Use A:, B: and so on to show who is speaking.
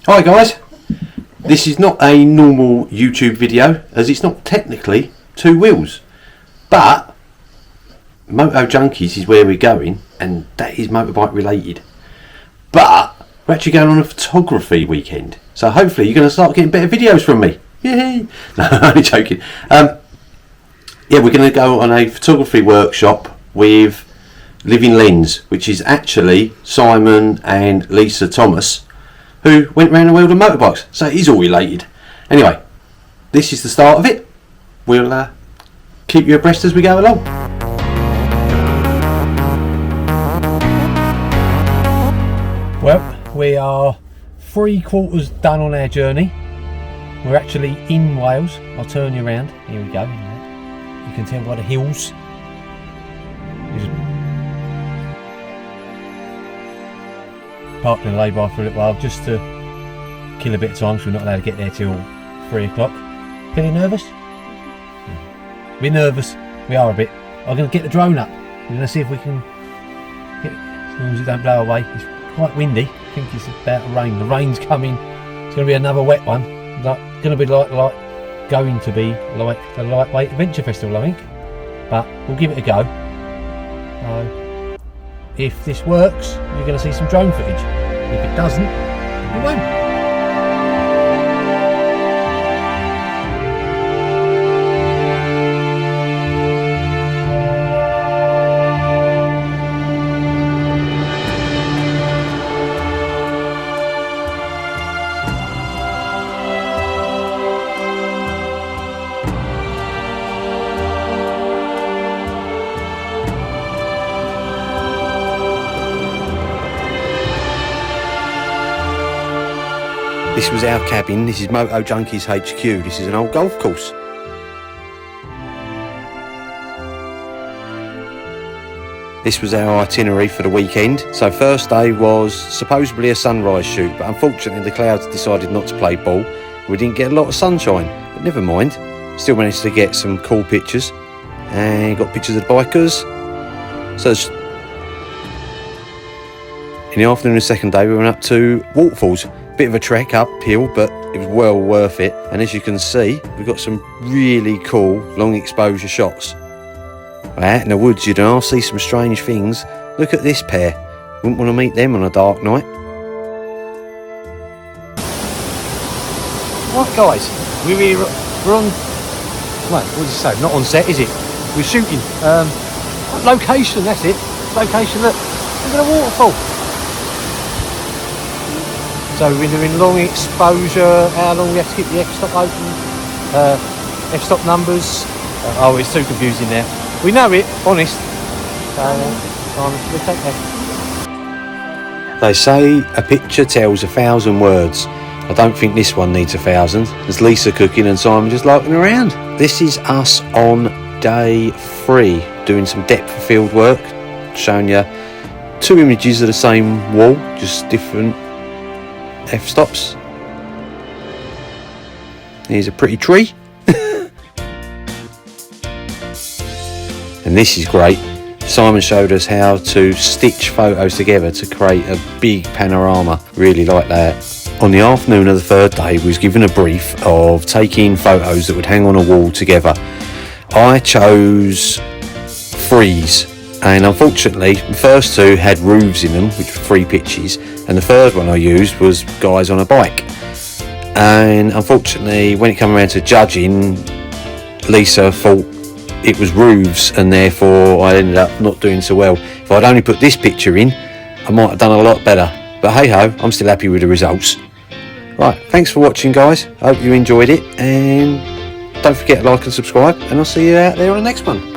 A: Hi guys, this is not a normal YouTube video as it's not technically two wheels, but Moto Junkies is where we're going and that is motorbike related, but we're actually going on a photography weekend, so hopefully you're going to start getting better videos from me. Yay! No, I'm only joking. Yeah, we're going to go on a photography workshop with Living Lens, which is actually Simon and Lisa Thomas, who went round the world of motorbikes, so it is all related. Anyway, this is the start of it. We'll keep you abreast as we go along. Well, we are 3/4 done on our journey. We're actually in Wales. I'll turn you around. Here we go. You can tell by the hills. Parked in a lay-by for a little while just to kill a bit of time, so we're not allowed to get there till 3 o'clock. Feeling nervous? We're nervous. We are a bit. I'm going to get the drone up. We're going to see if we can get it, as long as it don't blow away. It's quite windy. I think it's about to rain. The rain's coming. It's going to be another wet one. Going to be like the Lightweight Adventure Festival, I think. But we'll give it a go. So, if this works, you're going to see some drone footage. If it doesn't, you won't. This was our cabin. This is Moto Junkies HQ. This is an old golf course. This was our itinerary for the weekend. So first day was supposedly a sunrise shoot, but unfortunately the clouds decided not to play ball. We didn't get a lot of sunshine, but never mind. Still managed to get some cool pictures and got pictures of the bikers. So in the afternoon of the second day we went up to waterfalls. Bit of a trek uphill, but it was well worth it. And as you can see, we've got some really cool long exposure shots. Out in the woods, you know, I'll see some strange things. Look at this pair. Wouldn't want to meet them on a dark night. Right guys, we're on, well, what did you say? Not on set, is it? We're shooting. Location, that's it. Location, look at the waterfall. So we're doing long exposure. How long we have to keep the f-stop open? F-stop numbers. Oh, it's too confusing now. We know it, honest. We'll take that. They say a picture tells 1,000 words. I don't think this one needs 1,000. There's Lisa cooking and Simon just larking around. This is us on day 3, doing some depth of field work. Showing you 2 images of the same wall, just different f-stops. Here's a pretty tree. And this is great. Simon showed us how to stitch photos together to create a big panorama. Really like that. On the afternoon of the third day we was given a brief of taking photos that would hang on a wall together. I chose frieze, and unfortunately the first 2 had roofs in them, which were 3 pitches, and the third one I used was guys on a bike. And unfortunately when it came around to judging, Lisa thought it was roofs, and therefore I ended up not doing so well. If I'd only put this picture in, I might have done a lot better, but hey ho, I'm still happy with the results. Right, thanks for watching guys, I hope you enjoyed it, and don't forget to like and subscribe, and I'll see you out there on the next one.